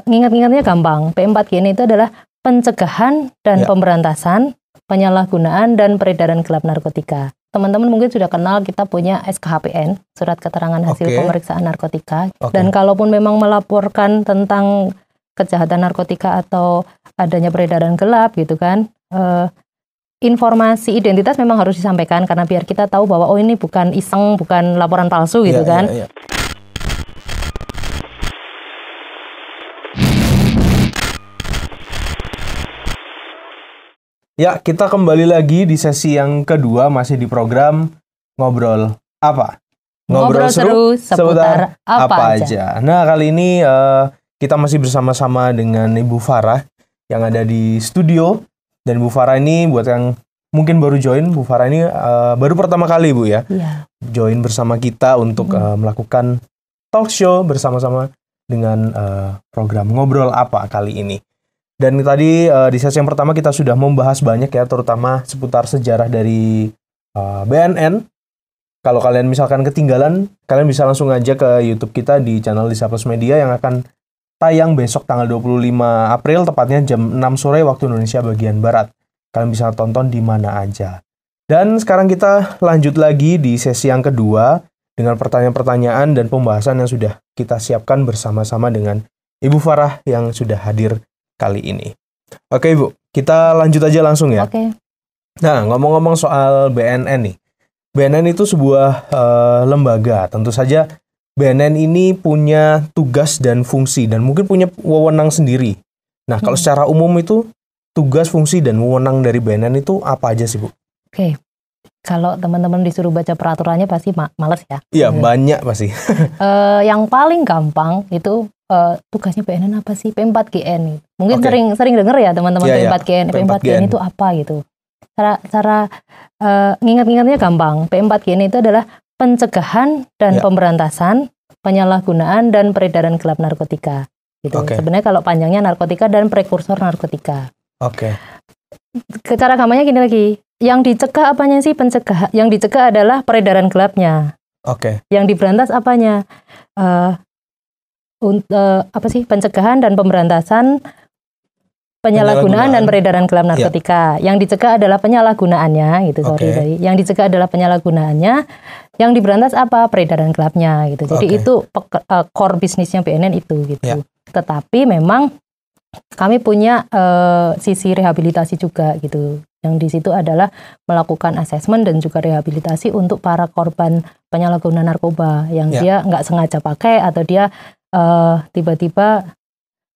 Ngingat-ngingatnya gampang. P4GN itu adalah pencegahan dan pemberantasan penyalahgunaan dan peredaran gelap narkotika. Teman-teman mungkin sudah kenal, kita punya SKHPN, Surat Keterangan Hasil Pemeriksaan Narkotika. Dan kalaupun memang melaporkan tentang kejahatan narkotika atau adanya peredaran gelap gitu kan, informasi identitas memang harus disampaikan karena biar kita tahu bahwa oh ini bukan iseng, bukan laporan palsu gitu kan. Ya, kita kembali lagi di sesi yang kedua, masih di program Ngobrol Apa? Ngobrol seru seputar apa aja. Nah, kali ini kita masih bersama-sama dengan Ibu Farah yang ada di studio. Dan Bu Farah ini, buat yang mungkin baru join, Bu Farah ini baru pertama kali Bu ya, join bersama kita untuk melakukan talk show bersama-sama dengan program Ngobrol Apa kali ini. Dan tadi di sesi yang pertama kita sudah membahas banyak ya, terutama seputar sejarah dari BNN. Kalau kalian misalkan ketinggalan, kalian bisa langsung aja ke YouTube kita di channel Lisa Plus Media yang akan tayang besok tanggal 25 April, tepatnya jam 6 sore waktu Indonesia bagian Barat. Kalian bisa tonton di mana aja. Dan sekarang kita lanjut lagi di sesi yang kedua dengan pertanyaan-pertanyaan dan pembahasan yang sudah kita siapkan bersama-sama dengan Ibu Farah yang sudah hadir kali ini. Oke Ibu, kita lanjut aja langsung ya. Oke. Nah, ngomong-ngomong soal BNN nih. BNN itu sebuah lembaga. Tentu saja BNN ini punya tugas dan fungsi dan mungkin punya wewenang sendiri. Nah, kalau secara umum itu tugas, fungsi, dan wewenang dari BNN itu apa aja sih Bu? Oke. Kalau teman-teman disuruh baca peraturannya pasti males ya. Iya, banyak pasti. Yang paling gampang itu tugasnya BNN apa sih? P4GN. Mungkin sering dengar ya teman-teman P4GN. P4GN itu apa gitu. Cara ngingat-ngingatnya gampang. P4GN itu adalah pencegahan dan pemberantasan penyalahgunaan dan peredaran gelap narkotika. Gitu. Sebenarnya kalau panjangnya narkotika dan prekursor narkotika. Cara gampangnya gini lagi. Yang dicegah apanya sih? Pencegah. Yang dicegah adalah peredaran gelapnya. Yang diberantas apanya? Apa sih? Pencegahan dan pemberantasan penyalahgunaan dan peredaran gelap narkotika. Yang dicegah adalah penyalahgunaannya, gitu. Yang dicegah adalah penyalahgunaannya. Yang diberantas apa? Peredaran gelapnya, gitu. Jadi itu core bisnisnya BNN itu, gitu. Tetapi memang kami punya sisi rehabilitasi juga, gitu. Yang di situ adalah melakukan asesmen dan juga rehabilitasi untuk para korban penyalahgunaan narkoba yang dia nggak sengaja pakai atau dia tiba-tiba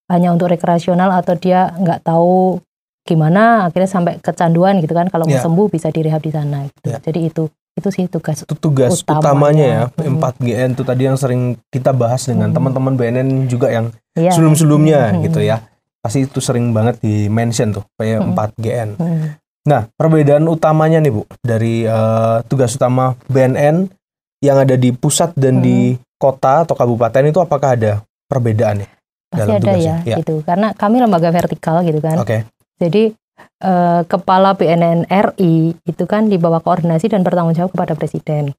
hanya untuk rekreasional atau dia nggak tahu gimana akhirnya sampai kecanduan gitu kan. Kalau mau sembuh bisa direhab di sana. Gitu. Jadi itu sih tugas utamanya ya. P4GN itu tadi yang sering kita bahas dengan teman-teman BNN juga yang sebelum-sebelumnya gitu ya. Pasti itu sering banget di mention tuh P4GN. Nah, perbedaan utamanya nih Bu dari tugas utama BNN yang ada di pusat dan di kota atau kabupaten itu apakah ada perbedaannya? Pasti ada ya, gitu. Karena kami lembaga vertikal gitu kan. Jadi kepala BNN RI itu kan di bawah koordinasi dan bertanggung jawab kepada Presiden.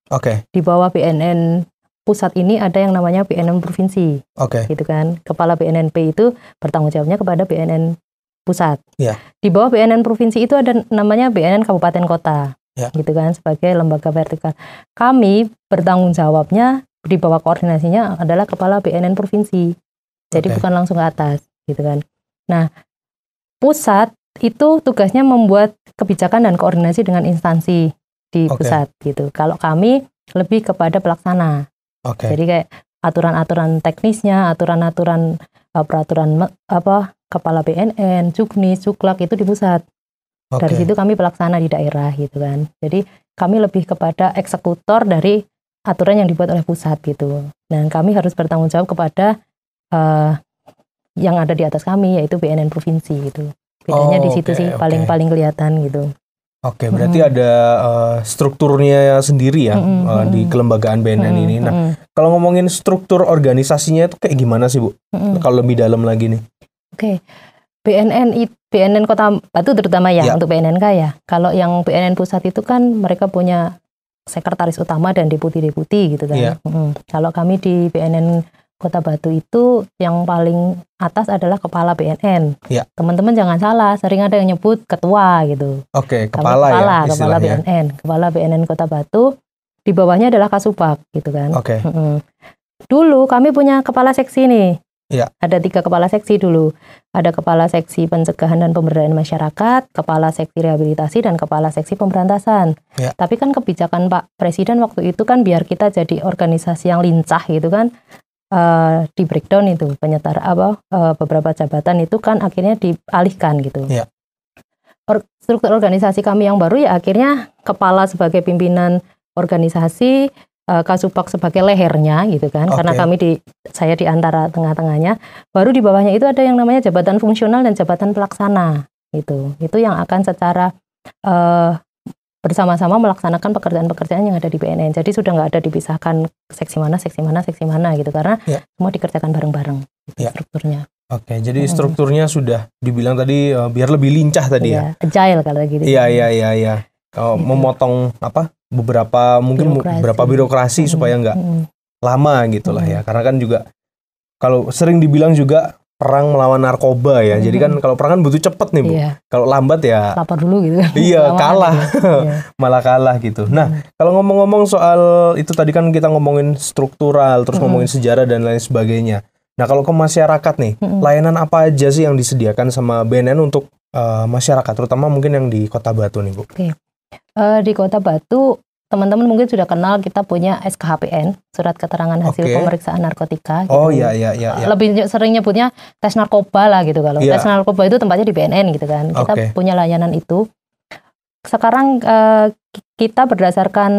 Di bawah BNN pusat ini ada yang namanya BNN provinsi. Gitu kan. Kepala BNNP itu bertanggung jawabnya kepada BNN pusat. Di bawah BNN provinsi itu ada namanya BNN kabupaten kota. Gitu kan, sebagai lembaga vertikal. Kami bertanggung jawabnya di bawah koordinasinya adalah kepala BNN provinsi. Jadi bukan langsung ke atas, gitu kan. Nah, pusat itu tugasnya membuat kebijakan dan koordinasi dengan instansi di pusat, gitu. Kalau kami lebih kepada pelaksana. Jadi kayak aturan-aturan teknisnya, aturan-aturan peraturan kepala BNN, Juknis, Juklak itu di pusat. Dari situ kami pelaksana di daerah, gitu kan. Jadi kami lebih kepada eksekutor dari aturan yang dibuat oleh pusat, gitu. Dan kami harus bertanggung jawab kepada yang ada di atas kami, yaitu BNN provinsi gitu. Bedanya di situ sih paling kelihatan gitu. Berarti ada strukturnya sendiri ya di kelembagaan BNN ini. Nah, kalau ngomongin struktur organisasinya itu kayak gimana sih Bu? Kalau lebih dalam lagi nih. BNN Kota Batu terutama ya untuk BNNK ya. Kalau yang BNN pusat itu kan mereka punya sekretaris utama dan deputi-deputi gitu kan. Kalau kami di BNN Kota Batu itu yang paling atas adalah kepala BNN. Ya. Teman-teman jangan salah, sering ada yang nyebut ketua gitu. Oke, kepala BNN, kepala BNN Kota Batu. Di bawahnya adalah Kasubag gitu kan. Oke. Dulu kami punya kepala seksi nih. Ya. Ada 3 kepala seksi dulu. Ada kepala seksi pencegahan dan pemberdayaan masyarakat, kepala seksi rehabilitasi, dan kepala seksi pemberantasan. Ya. Tapi kan kebijakan Pak Presiden waktu itu kan biar kita jadi organisasi yang lincah gitu kan, di breakdown itu beberapa jabatan itu kan akhirnya dialihkan gitu. Ya. Struktur organisasi kami yang baru ya akhirnya kepala sebagai pimpinan organisasi, Kasubag sebagai lehernya gitu kan, karena saya di antara tengah-tengahnya. Baru di bawahnya itu ada yang namanya jabatan fungsional dan jabatan pelaksana gitu. Itu yang akan secara bersama-sama melaksanakan pekerjaan-pekerjaan yang ada di BNN. Jadi sudah nggak ada dipisahkan seksi mana gitu, karena semua dikerjakan bareng-bareng gitu, strukturnya. Oke, jadi strukturnya sudah dibilang tadi biar lebih lincah tadi ya. Agile kalau gitu. Iya. Memotong beberapa birokrasi supaya nggak lama gitulah ya, karena kan juga kalau sering dibilang juga perang melawan narkoba ya, jadi kan kalau perang kan butuh cepet nih Bu, kalau lambat ya lapar dulu gitu. Iya kalah malah kalah gitu. Nah kalau ngomong-ngomong soal itu tadi kan kita ngomongin struktural, terus ngomongin sejarah dan lain sebagainya. Nah kalau ke masyarakat nih, layanan apa aja sih yang disediakan sama BNN untuk masyarakat, terutama mungkin yang di Kota Batu nih Bu? Di Kota Batu, teman-teman mungkin sudah kenal kita punya SKHPN, Surat Keterangan Hasil Pemeriksaan Narkotika. Gitu. Oh iya. Lebih sering nyebutnya tes narkoba lah gitu kalau. Tes narkoba itu tempatnya di BNN gitu kan. Kita punya layanan itu. Sekarang kita berdasarkan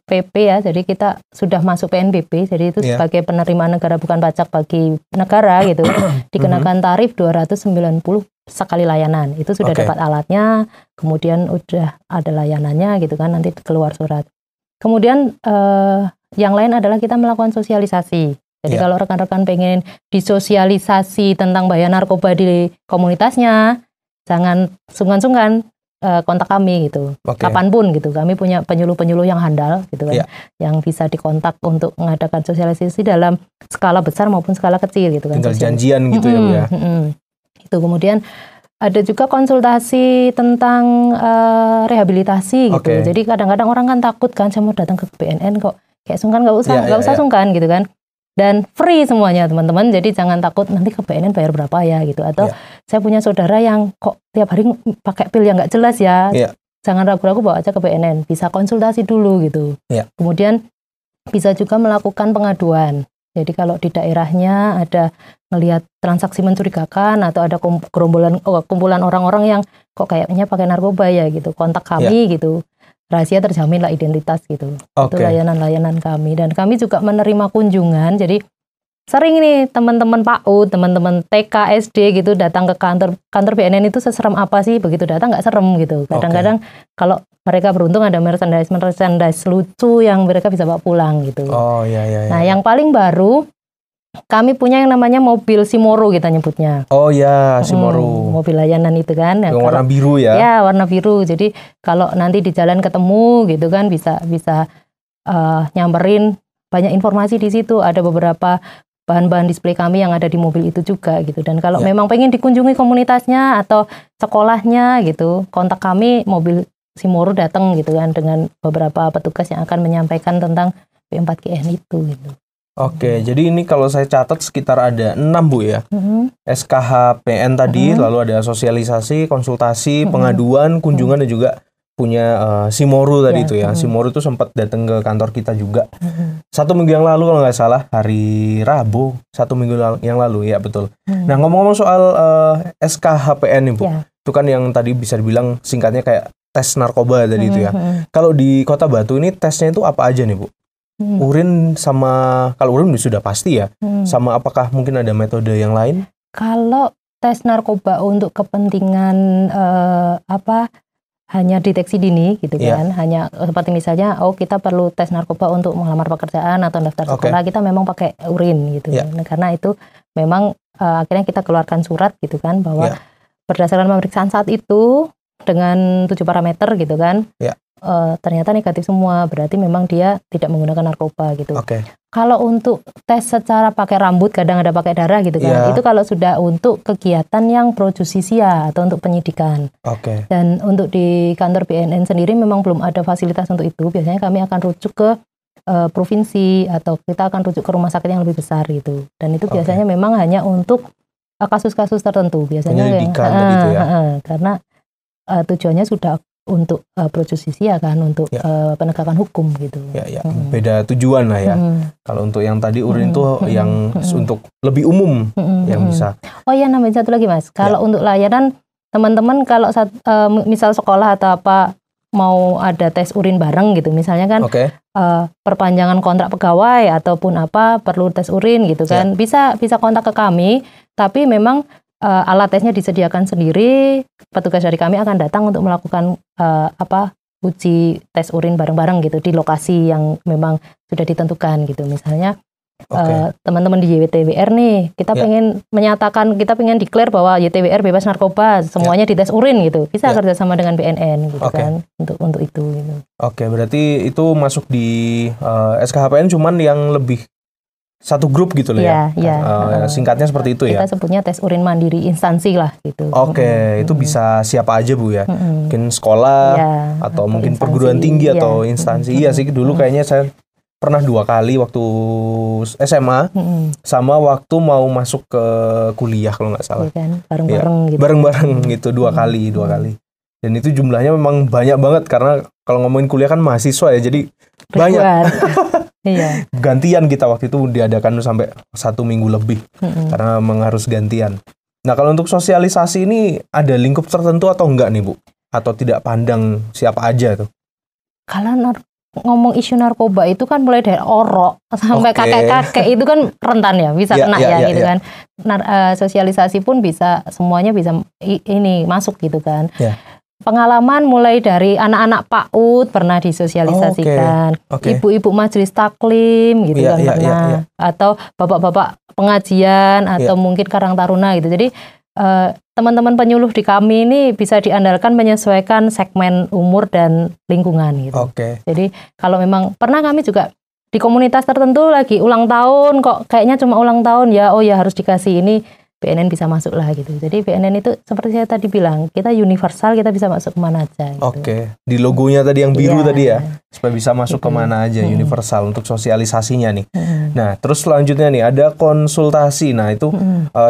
PP ya, jadi kita sudah masuk PNBP, jadi itu sebagai penerimaan negara bukan pajak bagi negara gitu, dikenakan tarif 290 sekali layanan. Itu sudah dapat alatnya, kemudian udah ada layanannya gitu kan, nanti keluar surat. Kemudian yang lain adalah kita melakukan sosialisasi. Jadi kalau rekan-rekan pengen disosialisasi tentang bahaya narkoba di komunitasnya, jangan sungkan-sungkan kontak kami gitu, kapanpun gitu. Kami punya penyuluh-penyuluh yang handal gitu kan, yang bisa dikontak untuk mengadakan sosialisasi dalam skala besar maupun skala kecil gitu kan. Tinggal janjian gitu ya. Itu kemudian ada juga konsultasi tentang rehabilitasi gitu. Jadi kadang-kadang orang kan takut kan, saya mau datang ke BNN kok kayak sungkan, nggak usah sungkan gitu kan. Dan free semuanya teman-teman, jadi jangan takut nanti ke BNN bayar berapa ya gitu. Atau saya punya saudara yang kok tiap hari pakai pil yang nggak jelas ya, jangan ragu-ragu bawa aja ke BNN, bisa konsultasi dulu gitu. Kemudian bisa juga melakukan pengaduan. Jadi kalau di daerahnya ada melihat transaksi mencurigakan atau ada kumpulan orang-orang yang kok kayaknya pakai narkoba ya gitu, kontak kami gitu. Rahasia terjamin lah identitas gitu. Itu layanan-layanan kami. Dan kami juga menerima kunjungan. Jadi sering nih teman-teman PAUD, teman-teman TK, SD gitu datang ke kantor BNN itu seserem apa sih? Begitu datang nggak serem gitu. Kadang-kadang kalau mereka beruntung ada merchandise lucu yang mereka bisa bawa pulang gitu. Nah yang paling baru kami punya yang namanya mobil Simoro kita nyebutnya. Simoro. Mobil layanan itu kan. Yang warna biru ya? Ya, warna biru. Jadi kalau nanti di jalan ketemu gitu kan bisa nyamperin, banyak informasi di situ. Ada beberapa bahan-bahan display kami yang ada di mobil itu juga gitu. Dan kalau memang pengen dikunjungi komunitasnya atau sekolahnya gitu, kontak kami, mobil Simoro datang gitu kan dengan beberapa petugas yang akan menyampaikan tentang P4GN itu gitu. Jadi ini kalau saya catat sekitar ada 6 Bu ya. SKHPN tadi, lalu ada sosialisasi, konsultasi, pengaduan, kunjungan, dan juga punya Simoro tadi itu ya. Simoro itu sempat datang ke kantor kita juga. 1 minggu yang lalu kalau nggak salah, hari Rabu, 1 minggu yang lalu ya betul. Nah ngomong-ngomong soal SKHPN nih Bu, itu kan yang tadi bisa dibilang singkatnya kayak tes narkoba tadi itu ya. Kalau di Kota Batu ini tesnya itu apa aja nih Bu? Urin sama, kalau urin sudah pasti ya, sama apakah mungkin ada metode yang lain? Kalau tes narkoba untuk kepentingan hanya deteksi dini gitu kan, hanya seperti misalnya kita perlu tes narkoba untuk melamar pekerjaan atau daftar sekolah, kita memang pakai urin gitu. Nah, karena itu memang akhirnya kita keluarkan surat gitu kan, bahwa berdasarkan pemeriksaan saat itu dengan 7 parameter gitu kan, ternyata negatif semua, berarti memang dia tidak menggunakan narkoba gitu. Kalau untuk tes secara pakai rambut, kadang ada pakai darah gitu kan, itu kalau sudah untuk kegiatan yang pro justisia atau untuk penyidikan. Dan untuk di kantor BNN sendiri memang belum ada fasilitas untuk itu. Biasanya kami akan rujuk ke provinsi atau kita akan rujuk ke rumah sakit yang lebih besar gitu. Dan itu biasanya memang hanya untuk kasus-kasus tertentu. Biasanya karena tujuannya sudah untuk pro justisia kan, untuk penegakan hukum gitu. Beda tujuan lah ya. Kalau untuk yang tadi urin itu yang untuk lebih umum yang bisa. Oh iya, nambahin satu lagi Mas. Kalau untuk layanan teman-teman kalau misal sekolah atau apa mau ada tes urin bareng gitu, misalnya kan perpanjangan kontrak pegawai ataupun apa perlu tes urin gitu kan, bisa kontak ke kami. Tapi memang alat tesnya disediakan sendiri, petugas dari kami akan datang untuk melakukan uji tes urin bareng-bareng gitu di lokasi yang memang sudah ditentukan gitu. Misalnya teman-teman di YTWR nih, kita pengen menyatakan, kita pengen declare bahwa YTWR bebas narkoba, semuanya dites urin gitu. Bisa kerjasama dengan BNN gitu kan untuk itu gitu. Berarti itu masuk di SKHPN cuman yang lebih satu grup gitu loh ya. Singkatnya seperti itu ya. Kita sebutnya tes urin mandiri instansi lah gitu. Itu bisa siapa aja Bu ya. Mungkin sekolah atau mungkin instansi, perguruan tinggi atau instansi. Iya sih, dulu kayaknya saya pernah 2 kali waktu SMA sama waktu mau masuk ke kuliah kalau nggak salah. Bareng-bareng gitu. Bareng-bareng gitu 2 kali. Dan itu jumlahnya memang banyak banget karena kalau ngomongin kuliah kan mahasiswa ya, jadi banyak. Gantian kita waktu itu diadakan sampai 1 minggu lebih karena memang harus gantian. Nah kalau untuk sosialisasi ini ada lingkup tertentu atau enggak nih Bu? Atau tidak pandang siapa aja tuh? Kalau ngomong isu narkoba itu kan mulai dari orok sampai kakek-kakek itu kan rentan ya, bisa kena gitu kan. Sosialisasi pun bisa, semuanya bisa ini masuk gitu kan. Pengalaman mulai dari anak-anak PAUD pernah disosialisasikan, ibu-ibu majelis taklim gitu kan pernah, atau bapak-bapak pengajian atau mungkin Karang Taruna gitu. Jadi teman-teman penyuluh di kami ini bisa diandalkan menyesuaikan segmen umur dan lingkungan gitu. Jadi kalau memang pernah kami juga di komunitas tertentu lagi ulang tahun, kok kayaknya cuma ulang tahun ya, harus dikasih ini, BNN bisa masuk lah gitu. Jadi BNN itu seperti saya tadi bilang, kita universal, kita bisa masuk kemana aja gitu. Di logonya tadi yang biru tadi ya, supaya bisa masuk kemana aja, universal untuk sosialisasinya nih. Nah terus selanjutnya nih ada konsultasi. Nah itu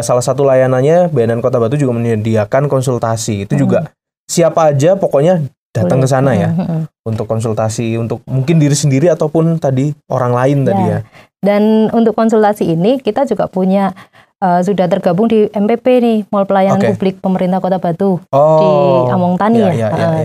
salah satu layanannya BNN Kota Batu juga menyediakan konsultasi. Itu juga siapa aja pokoknya datang ke sana ya, untuk konsultasi untuk mungkin diri sendiri ataupun tadi orang lain tadi ya. Dan untuk konsultasi ini kita juga punya sudah tergabung di MPP nih, Mall Pelayanan Publik Pemerintah Kota Batu di Among Tani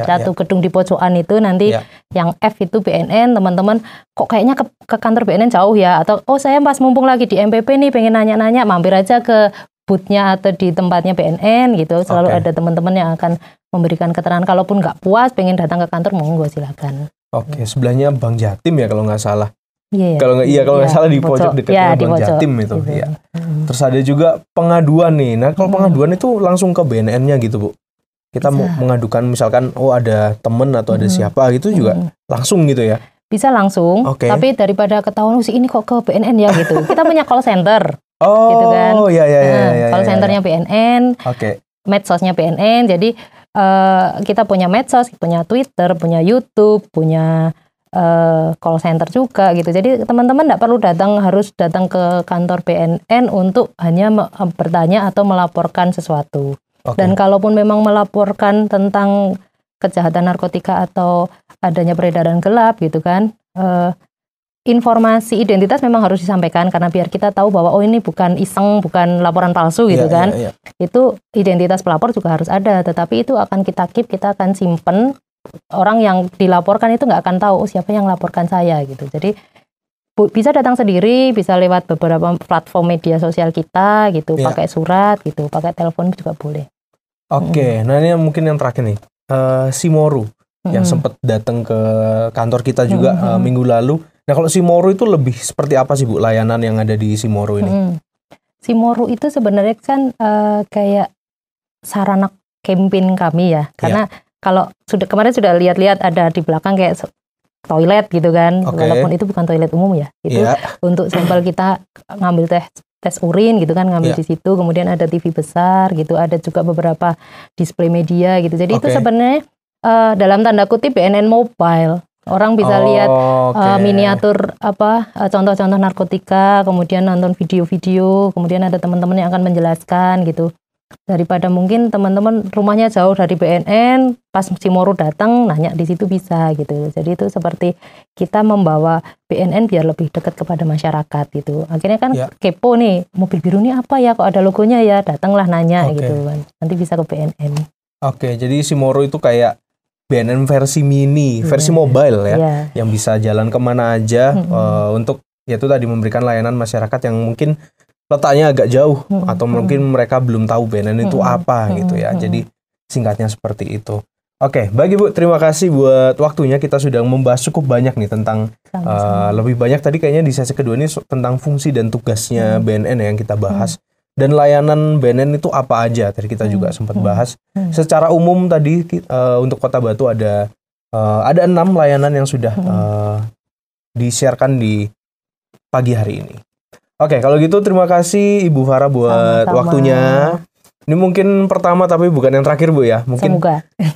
satu gedung di pojokan itu nanti yang F itu BNN. Teman-teman kok kayaknya ke kantor BNN jauh ya, atau saya pas mumpung lagi di MPP nih pengen nanya-nanya, mampir aja ke booth-nya atau di tempatnya BNN gitu. Selalu ada teman-teman yang akan memberikan keterangan. Kalaupun nggak puas pengen datang ke kantor, monggo silakan. Sebelahnya Bang Jatim ya kalau nggak salah. Kalau nggak salah di pojok dekatnya Bang Jatim itu. Terus ada juga pengaduan nih. Nah kalau pengaduan itu langsung ke BNN-nya gitu Bu. Kita mau mengadukan misalkan ada temen atau ada siapa gitu juga langsung gitu ya. Bisa langsung. Tapi daripada ketahuan ini kok ke BNN ya gitu. Kita punya call center. Gitu kan. Call centernya BNN. Medsosnya BNN. Jadi kita punya medsos, punya Twitter, punya YouTube, punya call center juga gitu. Jadi teman-teman tidak perlu harus datang ke kantor BNN untuk hanya bertanya atau melaporkan sesuatu. Dan kalaupun memang melaporkan tentang kejahatan narkotika atau adanya peredaran gelap gitu kan, informasi identitas memang harus disampaikan karena biar kita tahu bahwa ini bukan iseng, bukan laporan palsu gitu kan. Itu identitas pelapor juga harus ada, tetapi itu akan kita keep, kita akan simpen. Orang yang dilaporkan itu nggak akan tahu siapa yang laporkan saya gitu. Jadi bisa datang sendiri, bisa lewat beberapa platform media sosial kita gitu, pakai surat gitu, pakai telepon juga boleh. Nah ini mungkin yang terakhir nih, Simoru yang sempat datang ke kantor kita juga minggu lalu. Nah kalau Simoru itu lebih seperti apa sih Bu layanan yang ada di Simoru ini? Simoru itu sebenarnya kan kayak sarana campaign kami ya, karena kalau kemarin sudah lihat-lihat ada di belakang kayak toilet gitu kan, walaupun itu bukan toilet umum ya, itu untuk sampel kita ngambil tes urin gitu kan, ngambil di situ, kemudian ada TV besar gitu, ada juga beberapa display media gitu. Jadi itu sebenarnya dalam tanda kutip BNN mobile. Orang bisa lihat miniatur contoh-contoh narkotika, kemudian nonton video-video, kemudian ada teman-teman yang akan menjelaskan gitu. Daripada mungkin teman-teman rumahnya jauh dari BNN, pas Cimoru datang nanya di situ bisa gitu. Jadi itu seperti kita membawa BNN biar lebih dekat kepada masyarakat gitu. Akhirnya kan kepo nih, mobil biru ini apa ya, kok ada logonya ya, datanglah nanya gitu kan. Nanti bisa ke BNN. Jadi Cimoru itu kayak BNN versi mini, versi mobile ya, yang bisa jalan kemana aja untuk ya itu tadi memberikan layanan masyarakat yang mungkin letaknya agak jauh atau mungkin mereka belum tahu BNN itu apa gitu ya. Jadi singkatnya seperti itu. Oke, baik Ibu, terima kasih buat waktunya. Kita sudah membahas cukup banyak nih tentang lebih banyak tadi kayaknya di sesi kedua ini tentang fungsi dan tugasnya BNN yang kita bahas. Dan layanan BNN itu apa aja? Tadi kita juga sempat bahas. Secara umum tadi untuk Kota Batu ada 6 layanan yang sudah di-sharekan di pagi hari ini. Oke, kalau gitu terima kasih Ibu Farah buat waktunya. Ini mungkin pertama tapi bukan yang terakhir Bu ya. Mungkin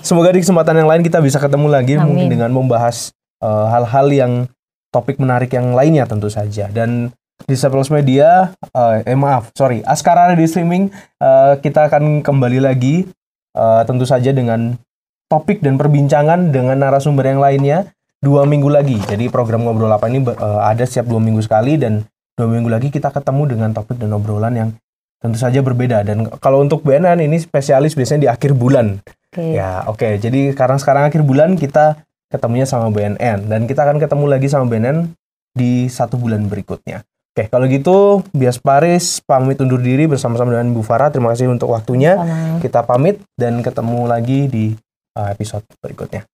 semoga di kesempatan yang lain kita bisa ketemu lagi. Amin. Mungkin dengan membahas hal-hal yang topik menarik yang lainnya tentu saja. Dan di Disciples Media, Askara Radio Streaming, kita akan kembali lagi tentu saja dengan topik dan perbincangan dengan narasumber yang lainnya 2 minggu lagi. Jadi program Ngobrol Apa ini ada setiap 2 minggu sekali, dan 2 minggu lagi kita ketemu dengan topik dan obrolan yang tentu saja berbeda. Dan kalau untuk BNN ini spesialis biasanya di akhir bulan. Jadi sekarang akhir bulan kita ketemunya sama BNN, dan kita akan ketemu lagi sama BNN di 1 bulan berikutnya. Oke, kalau gitu Bias Paris pamit undur diri bersama-sama dengan Ibu Farah. Terima kasih untuk waktunya. Kita pamit dan ketemu lagi di episode berikutnya.